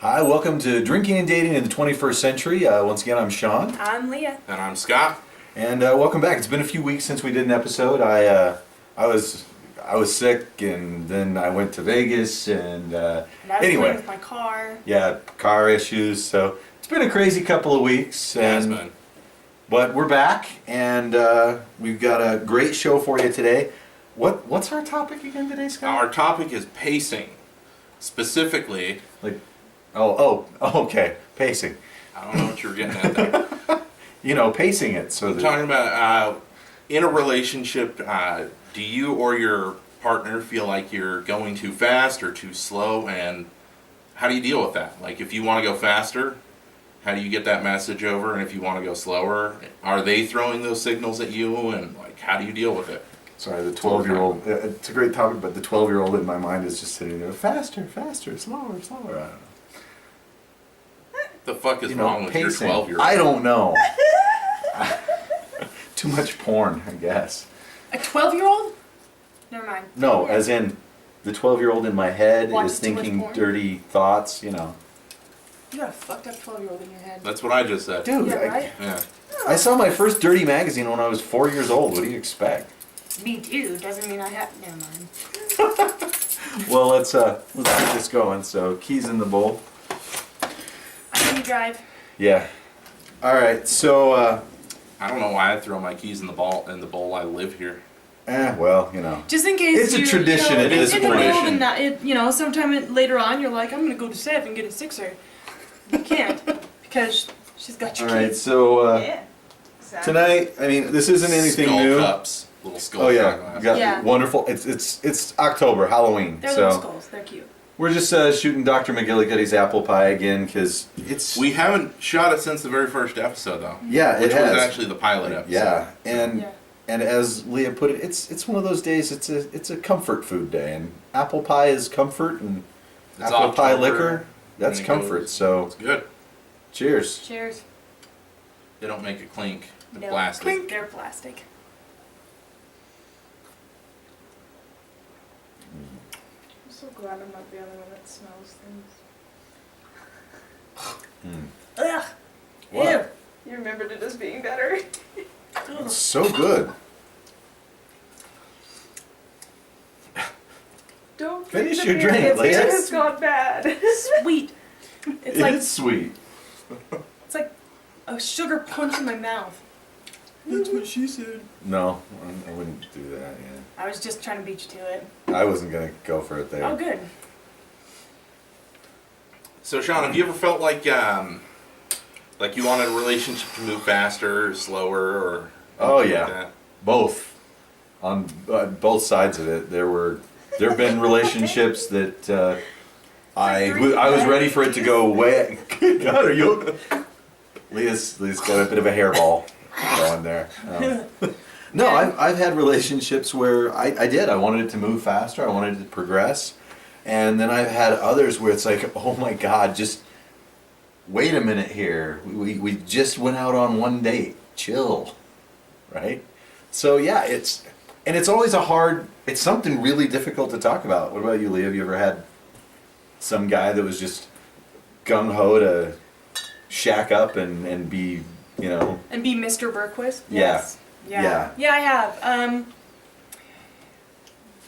Hi, welcome to Drinking and Dating in the 21st Century. Once again, I'm Sean. I'm Leah. And I'm Scott. And welcome back. It's been a few weeks since we did an episode. I was sick, and then I went to Vegas, and And I was anyway, playing with my car. yeah, car issues. So it's been a crazy couple of weeks. Has And been. but we're back, and we've got a great show for you today. What's our topic again today, Scott? Our topic is pacing. Specifically, Okay, pacing. I don't know what you're getting at there. You know, pacing it so I'm that talking about in a relationship, do you or your partner feel like you're going too fast or too slow, and how do you deal with that? Like, if you want to go faster, how do you get that message over? And if you want to go slower, are they throwing those signals at you? And like, how do you deal with it? Sorry, the 12-year-old. It's a great topic, but the 12-year-old in my mind is just sitting there, faster, faster, slower, slower. I don't know. The fuck is You know, wrong with your pacing. 12-year-old? I don't know. Too much porn, I guess. A 12-year-old? Never mind. No, as in the 12-year-old in my head Watches is too much thinking porn? dirty thoughts. You know, You got a fucked up 12-year-old in your head. That's what I just said. dude. Yeah, right? Yeah. I saw my first dirty magazine when I was 4 years old. What do you expect? Me too. Doesn't mean I have. Never mind. Well, let's get this going. So, keys in the bowl. I can drive. Yeah. All right. So, I don't know why I throw my keys in the bowl. I live here. well, you know. Just in case. It's a tradition, it is in the middle of the tradition. night, sometime later on, you're like, I'm gonna go to 7 and get a 6er. You can't because she's got your All right. keys. So Yeah. Exactly. tonight, I mean, this isn't anything Skull new. cups, little skull Oh yeah, shot glass. you got Yeah. wonderful. It's October, Halloween, They're little so skulls. They're cute. we're just shooting Dr. McGillicuddy's apple pie again because it's We haven't shot it since the very first episode, though. yeah, Which it has was actually the pilot episode. yeah, and Yeah. and as Leah put it, it's one of those days. It's a comfort food day, and apple pie is comfort, and It's apple pie October, liquor that's and it comfort. goes- So It's good. cheers. Cheers. They don't make a clink. They're No. plastic. They're plastic. I'm so glad I'm not the other one that smells things. Ugh. What? You remembered it as being better. It's so good. Don't Finish the your beer, drink, the beer Leah. has gone bad. Sweet. It's It like is sweet. it's like a sugar punch in my mouth. That's what she said. No, I wouldn't do that. Yeah, I was just trying to beat you to it. I wasn't gonna go for it there. Oh, good. So, Sean, have you ever felt like you wanted a relationship to move faster or slower or Oh, anything yeah. like that? Both on both sides of it. There have been relationships that I was ready for it to go way. God, are you? Leah's got a bit of a hairball going there. No, I've had relationships where I wanted it to move faster. I wanted it to progress, and then I've had others where it's like, oh my God, just wait a minute here. We just went out on one date. Chill. Right? So yeah, it's always it's something really difficult to talk about. What about you, Leah? Have you ever had some guy that was just gung-ho to shack up and be, you know, And be Mr. Berquist? Yeah. Yes. Yeah. Yeah, I have.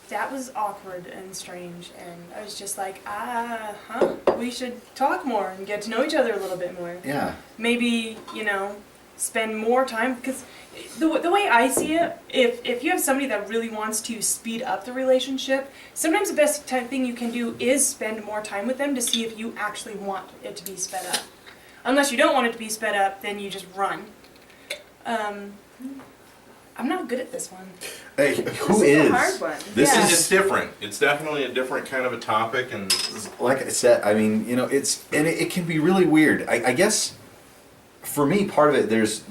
That was awkward and strange, and I was just like, we should talk more and get to know each other a little bit more. yeah. Maybe, spend more time, because the way I see it, if you have somebody that really wants to speed up the relationship, sometimes the best thing you can do is spend more time with them to see if you actually want it to be sped up. Unless you don't want it to be sped up, then you just run. I'm not good at this one. Hey, who This is? a hard one. This Yeah. is It's different. It's definitely a different kind of a topic, and like I said. I mean, it can be really weird. I guess for me, part of it, there's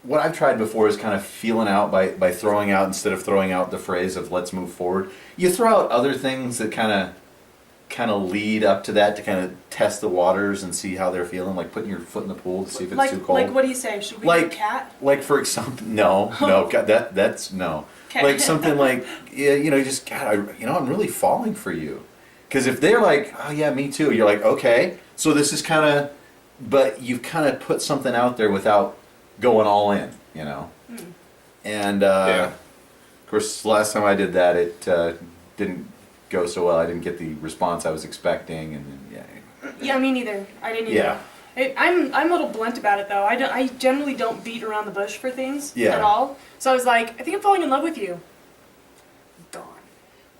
what I've tried before is kind of feeling out by throwing out, instead of throwing out the phrase of let's move forward, you throw out other things that kind of lead up to that, to kind of test the waters and see how they're feeling, like putting your foot in the pool to see if it's too cold. Like, what do you say? Should we Like- get a cat? Like for example, no, God, that's no. Okay. Like something like, yeah, just God, I'm really falling for you, Because if they're like, oh yeah, me too, you're like, okay, so this is kind of, but you've kind of put something out there without going all in, you know? And Yeah. of course, last time I did that, it didn't go so well. I didn't get the response I was expecting, and then, yeah. Yeah, me neither. I didn't either. Yeah. I'm a little blunt about it though. I generally don't beat around the bush for things Yeah. at all. So I was like, I think I'm falling in love with you. Gone.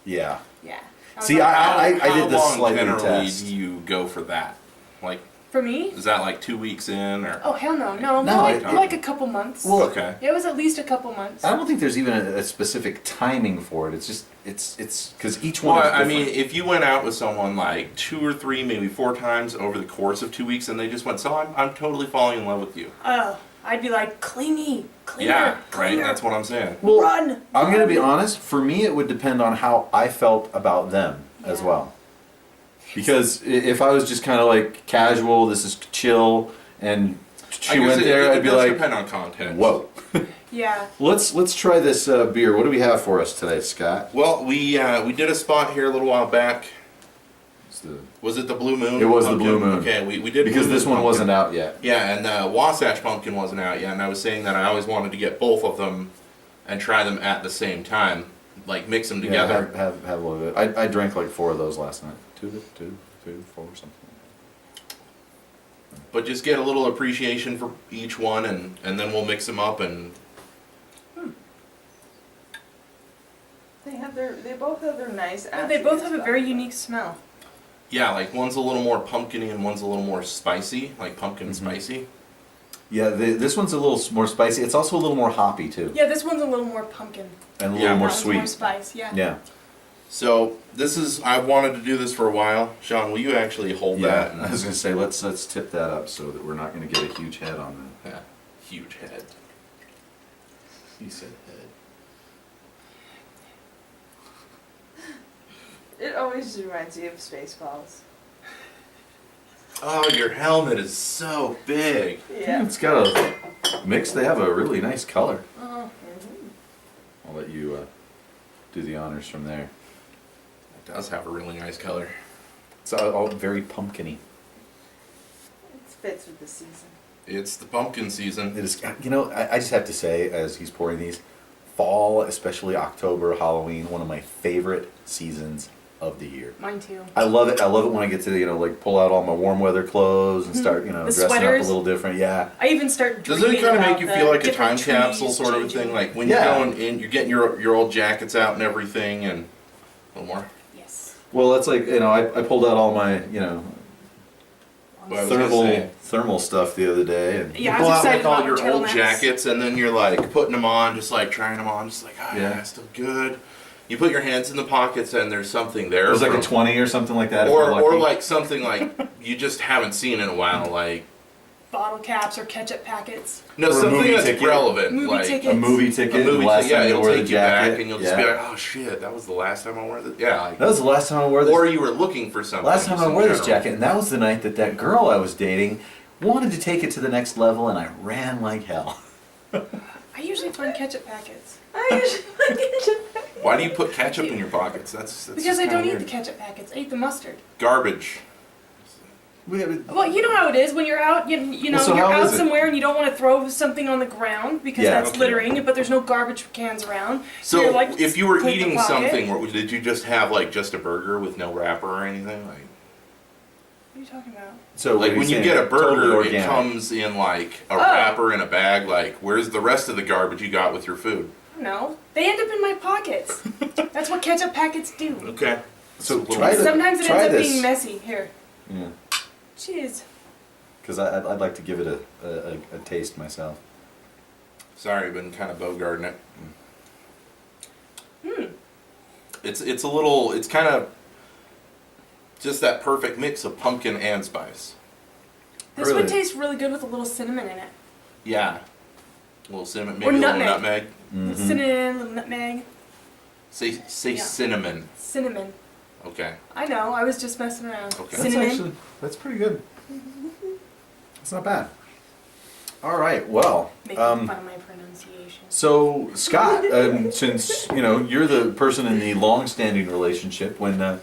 Yeah. Yeah. was See, like, I How did the long slightly generally test. do you go for that? Like, for me? is that like 2 weeks in or? Oh hell no, no, No, like a couple months. Well, Okay. Yeah, it was at least a couple months. I don't think there's even a specific timing for it. It's just it's because each Well, one. Is I mean, different. if you went out with someone like 2 or 3, maybe 4 times over the course of 2 weeks, and they just went, so I'm totally falling in love with you. Oh, I'd be like, clingy, clear, Yeah, clear. right. That's what I'm saying. Well, Run. I'm gonna be honest. For me, it would depend on how I felt about them as Yeah. well. Because if I was just kind of like casual, this is chill, and I she guess went there, it I'd be does like, depend on content. whoa. Yeah. Let's try this beer. What do we have for us today, Scott? Well, we did a spot here a little while back. It's the- Was it the Blue Moon? It was the Pumpkin? Blue Moon. Okay, we did because Blue this Moon one Pumpkin. wasn't out yet. Yeah, and Wasatch Pumpkin wasn't out yet, and I was saying that I always wanted to get both of them and try them at the same time, like mix them Yeah, together. have a little bit. I drank like 4 of those last night. 2, 4, something. But just get a little appreciation for each one, and then we'll mix them up. And They both have their nice They both have a attributes very about them. unique smell. yeah, like one's a little more pumpkiny and one's a little more spicy, like pumpkin Mhm. spicy. Yeah, this one's a little more spicy. It's also a little more hoppy too, Yeah, this one's a little more pumpkin. and a Yeah. little more That one's sweet. More spice. Yeah. Yeah. So this is, I've wanted to do this for a while. Sean, will you actually hold that? Yeah, I was gonna say let's tip that up so that we're not gonna get a huge head on Yeah, huge head. He said head. It always just reminds you of Spaceballs. Oh, your helmet is so big. that. Yeah. It's got a mix. They have a really nice color. Oh. I'll let you do the honors from there. It does have a really nice color. It's all very pumpkiny. It fits with the season. It's the pumpkin season. It is. You know, I just have to say, as he's pouring these, fall, especially October, Halloween, one of my favorite seasons of the year. Mine too. I love it. I love it when I get to, like pull out all my warm weather clothes and start, The dressing up a sweaters. little different. Yeah. I even start Doesn't dreaming it kind of about make you the feel like a time different capsule trees sort of a changing. thing? Like when Yeah. you're going in, you're getting your old jackets out and everything, and a little more. Yes. Well, that's like, I pulled out all my, Well, I was gonna say. thermal stuff the other day. And Yeah, You I pull was out excited like all about your old turtlenecks. jackets, and then you're like putting them on, just like trying them on, just like, oh Yeah. yeah, still good. You put your hands in the pockets, and there's something there. it was like a from- 20 or something like that. if or you're or lucky. like something like you just haven't seen in a while, like Bottle caps or ketchup packets. no Or a something movie that's ticket. relevant, Movie like ticket. a movie a ticket. movie the last ticket. Yeah, time you it'll wore the take you back, jacket. and you'll just yeah. be like, oh shit, that was the last time I wore this. Yeah, like, That was the last time I wore this. or you were looking for something. Last time just I in wore this general. jacket, and that was the night that girl I was dating wanted to take it to the next level, and I ran like hell. I usually find ketchup packets I usually like it. Why do you put ketchup in your pockets? That's because just I don't kinda eat the weird. ketchup packets. I eat the mustard. Garbage. Well, you know how it is when you're out. You know, Well, so you're how out is it? somewhere and you don't want to throw something on the ground because Yeah, that's okay. littering. But there's no garbage cans around. So you're like, if you were put it in the eating pocket. something, did you just have like just a burger with no wrapper or anything? Like, What are you talking about? So like when you get a burger, totally it organic. comes in like a Oh. wrapper in a bag. Like, where's the rest of the garbage you got with your food? No, they end up in my pockets. That's what ketchup packets do. Okay. So It's a try little- Sometimes it try ends up this. being messy. Here, Yeah, cheers. because I'd like to give it a taste myself. Sorry, I've been kind of bogarting it. Hmm. It's a little. It's kind of just that perfect mix of pumpkin and spice. This Really? one tastes really good with a little cinnamon in it. Yeah. A little cinnamon, Or maybe a little nutmeg. nutmeg. Mhm. Cinnamon, little nutmeg, Say Yeah. cinnamon. cinnamon. Okay. I know. I was just messing around. Okay. That's Cinnamon. actually pretty good. It's not bad. All right, well, Making fun of my pronunciation. so Scott, since you're the person in the long-standing relationship, when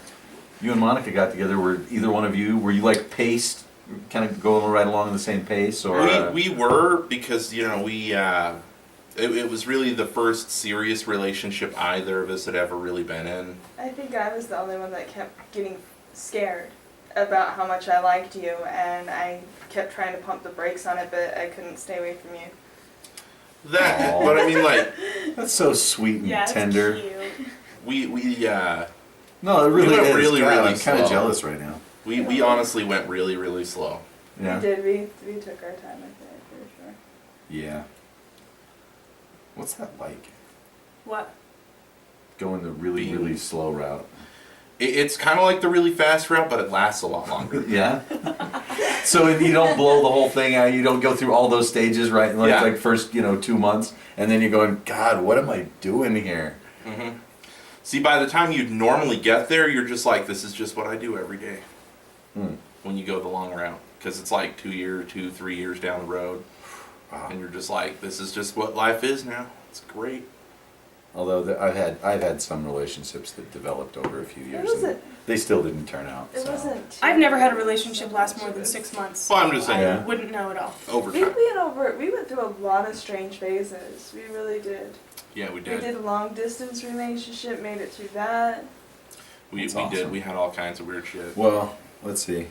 you and Monica got together, were either one of you, were you like paced, kind of going right along the same pace, or? We were, because, you know, it was really the first serious relationship either of us had ever really been in. I think I was the only one that kept getting scared about how much I liked you, and I kept trying to pump the brakes on it, but I couldn't stay away from you. That, Aw. but I mean, like, That's so sweet and Yeah, it's tender. cute. No, it really went is. really, God, really I'm kind of slow. jealous right now. we honestly went really, really slow. Yeah. We did. We took our time, I think, for sure. Yeah. What's that like? What? Going the really, Being- really slow route. It's kind of like the really fast route, but it lasts a lot longer. Yeah. So you don't blow the whole thing out. You don't go through all those stages, right? Like, Yeah. like first, 2 months, and then you're going, God, what am I doing here? Hmm. See, by the time you normally get there, you're just like, this is just what I do every day. Hmm. When you go the long route, because it's like 3 years down the road, Wow. and you're just like, this is just what life is now. It's great. Although I've had some relationships that developed over a few years. and wasn't- they still didn't turn out. It so. wasn't. too I've never had a bad. relationship last more than It was- 6 months. Well, I'm just saying, I Yeah. wouldn't know at all. over We time. went through a lot of strange phases. We really did. Yeah, we We did. did a long distance relationship, made it through that. We That's did. awesome. We had all kinds of weird shit. Well, let's see.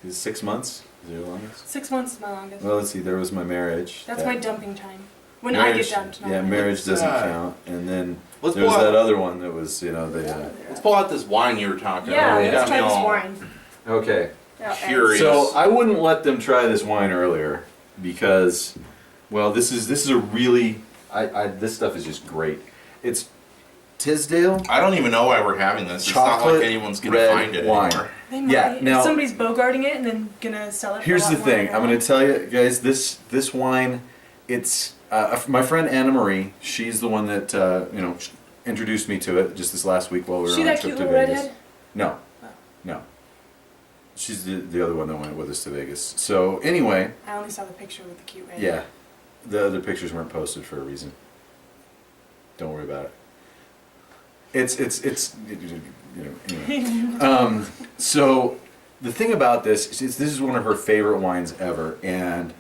Is it 6 months? Is it your longest? 6 months is my longest. Well, let's see. There was my marriage. That's That- my dumping time. When I marriage, get dumped. not Yeah, when- marriage doesn't Uh, count. And then Let's there was pull that out. other one that was, the. Let's pull out this wine you were talking Yeah, about. You let's got me try this all- wine. Okay. Yeah, and Curious. So I wouldn't let them try this wine earlier because, well, this is a really this stuff is just great. It's Tisdale I don't even know why we're having this. It's not chocolate like anyone's gonna red find it wine. anymore. They might. Yeah, now- If somebody's bogarting it and then gonna sell it. Here's for a the lot more thing. than I'm I going want. to tell you guys this wine. It's my friend Anna Marie. She's the one that introduced me to it just this last week while we were She on a that trip cute to little Vegas. redhead? No, Oh. no. She's the other one that went with us to Vegas. So anyway, I only saw the picture with the cute red. yeah, the other pictures weren't posted for a reason. Don't worry about it. It's anyway. So the thing about this is this is one of her favorite wines ever, and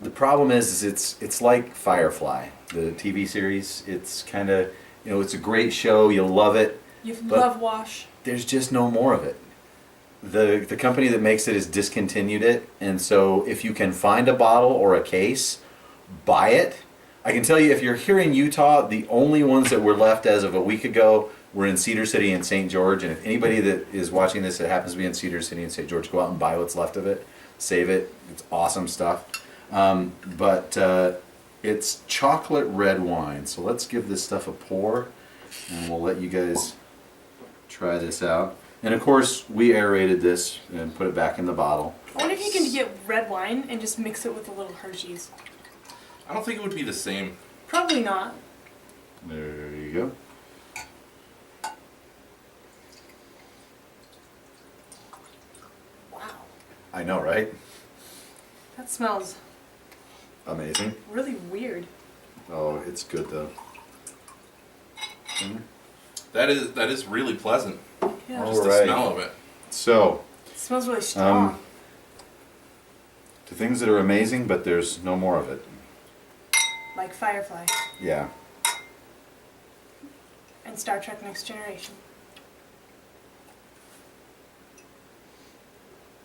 the problem is it's like Firefly, the TV series. It's kind of it's a great show. You'll love it. You But- love wash. There's just no more of it. The company that makes it has discontinued it, and so if you can find a bottle or a case, buy it. I can tell you, if you're here in Utah, the only ones that were left as of a week ago were in Cedar City and St. George. And if anybody that is watching this that happens to be in Cedar City and St. George, go out and buy what's left of it. Save it. It's awesome stuff. But it's chocolate red wine. So let's give this stuff a pour, and we'll let you guys try this out. And of course, we aerated this and put it back in the bottle. I wonder if you can get red wine and just mix it with a little Hershey's. I don't think it would be the same. Probably not. There you go. Wow. I know, right? That smells Amazing. really weird. Oh, it's good though. That is really pleasant. Yeah. Oh. Just the Alright. smell of it. So, It smells really strong. the things that are amazing, but there's no more of it. Like Firefly Yeah. and Star Trek Next Generation.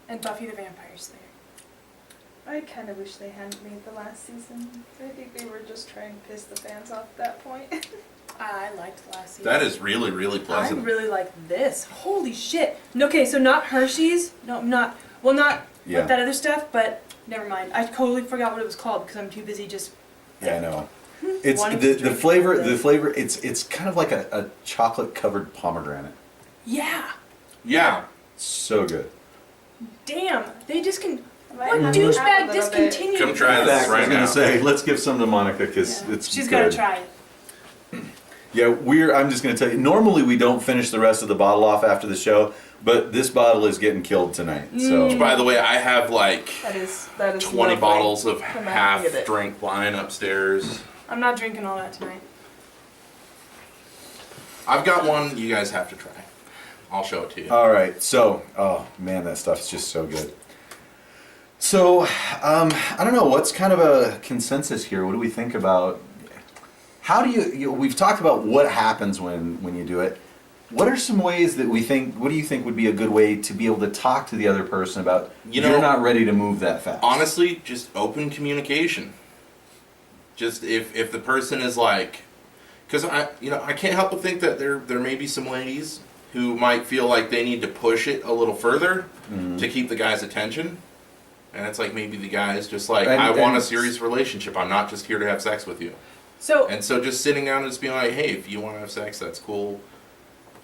And Buffy the Vampire Slayer. I kind of wish they hadn't made the last season. I think they were just trying to piss the fans off at that point. I liked last season. That is really, really I pleasant. really like this. Holy shit. Okay, so not Hershey's. No, not. Well, not Yeah. with that other stuff, but never mind. I totally forgot what it was called because I'm too busy just. Yeah, I know. It's Wanting the to drink flavor. this. The flavor. It's kind of like a chocolate covered pomegranate. Yeah. Yeah. So good. Damn. They just can. I might What have to douchebag have a little bit. discontinued? Come try In this fact, I was right gonna now. say, let's give some to Monica because Yeah. it's She's good. gotta try it. Yeah, I'm just gonna tell you. Normally, we don't finish the rest of the bottle off after the show, but this bottle is getting killed tonight. So By the way, I have like That is 20 lovely. bottles of Come on, half get it. drink wine upstairs. I'm not drinking all that tonight. I've got one you guys have to try. I'll show it to you. All right, so, oh man, that stuff's just so good. So, I don't know, what's kind of a consensus here? What do we think about, how do we've talked about what happens when you do it. What are some ways that what do you think would be a good way to be able to talk to the other person about, you're not ready to move that fast? Honestly, just open communication. Just if the person is like, because I can't help but think that there may be some ladies who might feel like they need to push it a little further to keep the guy's attention. And it's like maybe the guy is just like, I want a serious relationship. I'm not just here to have sex with you. So And so just sitting down and just being like, hey, if you want to have sex, that's cool.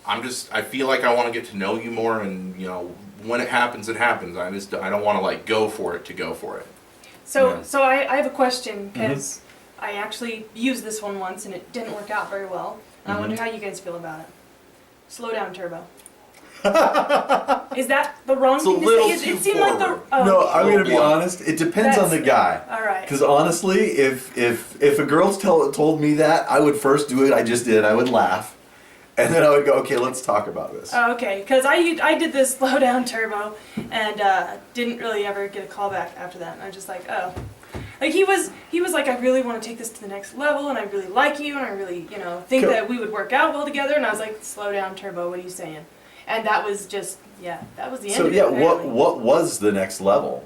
I feel like I want to get to know you more, and when it happens, it happens. I don't want to like go for it to go for it. So, Yeah. so I have a question, because I actually used this one once and it didn't work out very well. I wonder how you guys feel about it. Slow down, Turbo. Is that the wrong It's a thing to little say? too It seemed like the. forward. Oh, No, I'm gonna be Well, honest. It depends on the guy. All right. Because honestly, if a girl told me that, I would first do it. I just did. I would laugh, and then I would go, okay, let's talk about this. Oh, okay, because I did this slow down Turbo and didn't really ever get a call back after that. And I was just like, oh. Like he was like, I really want to take this to the next level, and I really like you, and I really think Cool. that we would work out well together. And I was like, slow down Turbo, what are you saying? And that was just that was the end. So of yeah, it, apparently. what was the next level?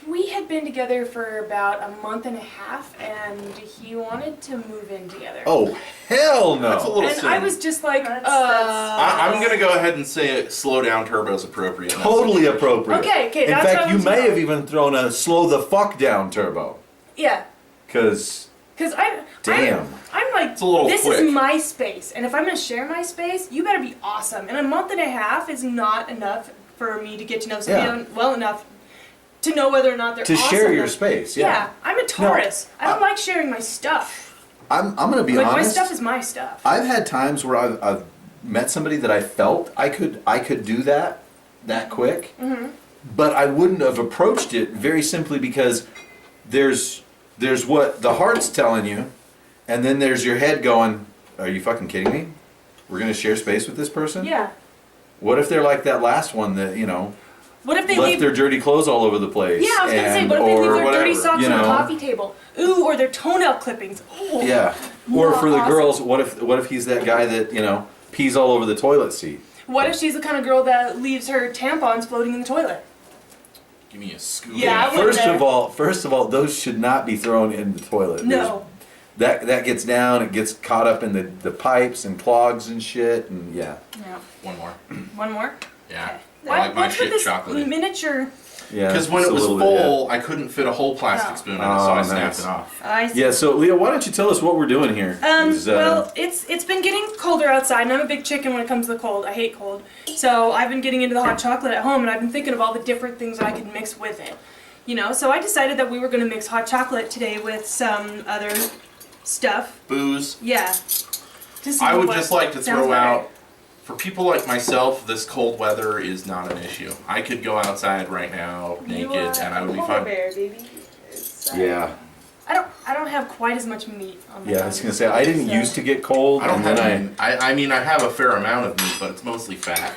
We had been together for about a month and a half, and he wanted to move in together. Oh hell no! That's a little And soon. I was just like, That's- I'm gonna go ahead and say it. Slow down, Turbo's appropriate. in that Totally situation. appropriate. Okay, In that's what fact, I you was may about. have even thrown a slow the fuck down Turbo. Yeah, Cause because damn. I'm like, It's a little this quick. is my space, and if I'm gonna share my space, you better be awesome. And a month and a half is not enough for me to get to know somebody well enough to know whether or not they're To awesome share your enough. space, Yeah, yeah. I'm a Taurus. I don't like sharing my stuff. I'm gonna be Like my honest. stuff is my stuff. I've had times where I've met somebody that I felt I could do that quick, but I wouldn't have approached it very simply because there's what the heart's telling you, and then there's your head going, "Are you fucking kidding me? We're gonna share space with this person? Yeah. What if they're like that last one that What if they left leave? their dirty clothes all over the place? Yeah, I was gonna say, and- what if they leave or their dirty whatever, socks you on the know? coffee table? Ooh, or their toenail clippings. Ooh. Yeah. Or for the Awesome. girls, what if he's that guy that pees all over the toilet seat? What if she's the kind of girl that leaves her tampons floating in the toilet? Give me a scoop. Yeah, I would- First of all, those should not be thrown in the toilet. No. That gets down, it gets caught up in the pipes and clogs and shit, and yeah. Yeah. One more. One more? Yeah. Okay. I like my What's with shit this chocolatey. miniature? Yeah. Because when just it a was little bit, yeah. full, I couldn't fit a whole plastic Oh. spoon in it, so I Oh, snapped nice. it off. I see. Yeah, so Leah, why don't you tell us what we're doing here? 'Cause, Well, it's been getting colder outside, and I'm a big chicken when it comes to the cold. I hate cold. So I've been getting into the hot chocolate at home, and I've been thinking of all the different things I could mix with it. So I decided that we were going to mix hot chocolate today with some other stuff. Booze. Yeah. To see I would what just like to sounds throw better. out, for people like myself, this cold weather is not an issue. I could go outside right now You naked are and I would be a fine. polar bear, baby. It's, yeah. I don't have quite as much meat on my Yeah, I was gonna say I didn't used to get cold, I don't and have then I mean, I have a fair amount of meat, but it's mostly fat.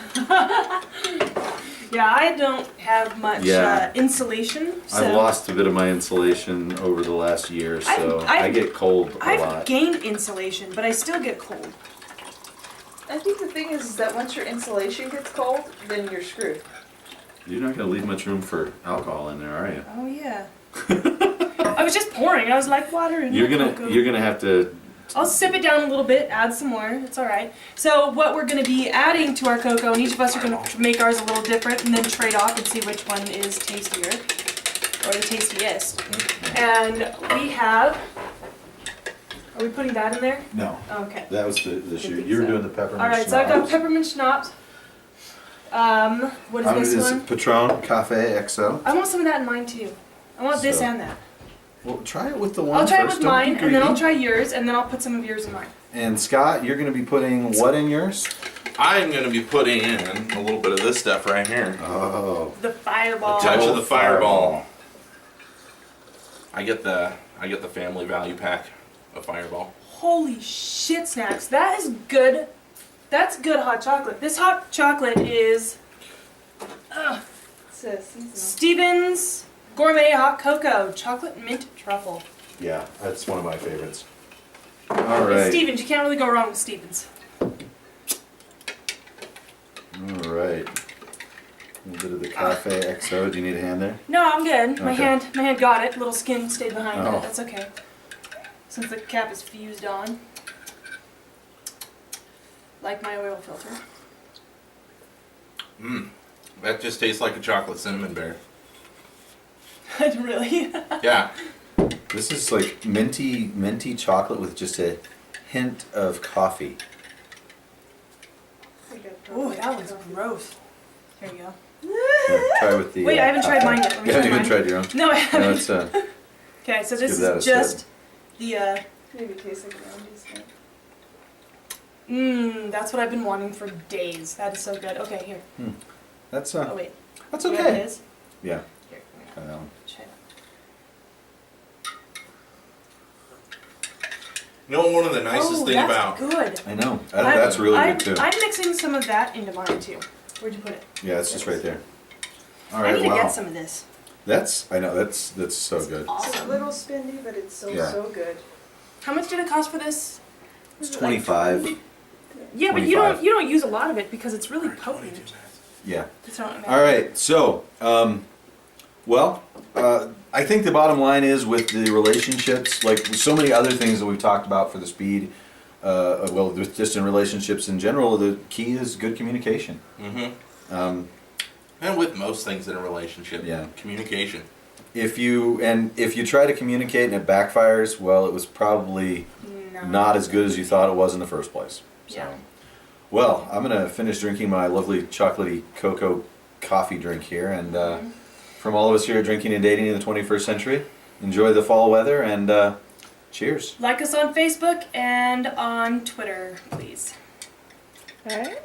Yeah, I don't have much Yeah. insulation. So I've lost a bit of my insulation over the last year, so I've- I get cold a I've lot. gained insulation, but I still get cold. I think the thing is that once your insulation gets cold, then you're screwed. You're not gonna leave much room for alcohol in there, are you? Oh yeah. I was just pouring. I was like water and You're cocoa. gonna have to. I'll sip it down a little bit, add some more. It's all right. So what we're going to be adding to our cocoa, and each of us are going to make ours a little different, and then trade off and see which one is tastier, or the tastiest. And we have. Are we putting that in there? No, Okay. that was the shoot. think You were so. doing the peppermint. All right. So I've got schnapps. peppermint schnapps. What is this one? Patron Cafe XO. I want some of that in mine too. I want this So- and that. Well, try it with the one I'll try it first, with don't mine, be and then I'll greedy. try yours, and then I'll put some of yours in mine. And Scott, you're gonna be putting what in yours? I'm going to be putting in a little bit of this stuff right here. Oh. The fireball. A touch of the Fireball. Fireball. I get the family value pack of Fireball. Holy shit, snacks! That is good That's good hot chocolate. This hot chocolate is It's a seasonal. Stevens Gourmet Hot Cocoa Chocolate Mint Truffle. Yeah, that's one of my favorites. All right. Stevens, you can't really go wrong with Stevens. All right. A little bit of the Cafe XO. Do you need a hand there? No, I'm good. My Okay. hand got it. Little skin stayed behind Oh. it. That's okay. Since the cap is fused on. Like my oil filter. That just tastes like a chocolate cinnamon bear. Really? Yeah. This is like minty chocolate with just a hint of coffee. Ooh, that one's gross. There you go. Here, try with the. Wait, I haven't tried cafe. mine yet. Let me You haven't try even mine. tried your own. No, I No, haven't. it's Okay, so this give that a is just the Maybe it tastes like Roundy's. that's what I've been wanting for days. That is so good. Okay, here. that's Oh wait. that's You know what it okay. is? Yeah. Here. Try that one. Try that. You know, one of the nicest thing that's about good. I know. That's really good too. I'm mixing some of that into mine too. Where'd you put it? Yeah, it's just right there. All I right. need to Wow. get some of this. I know. That's so good. It's a Awesome. little spendy, but it's so Yeah. good. How much did it cost for this? It's 25. Yeah, but 25. you don't use a lot of it because it's really potent. Yeah. That's not what I meant. All right. So, I think the bottom line is with the relationships, like so many other things that we've talked about for the speed, just in relationships in general, the key is good communication. and with most things in a relationship, Yeah. communication. If you try to communicate and it backfires, well, it was probably No. not as good as you thought it was in the first place. So, Yeah. well, I'm gonna finish drinking my lovely chocolatey cocoa coffee drink here, and from all of us here at Drinking and Dating in the 21st Century, enjoy the fall weather and cheers. Like us on Facebook and on Twitter, please. Alright.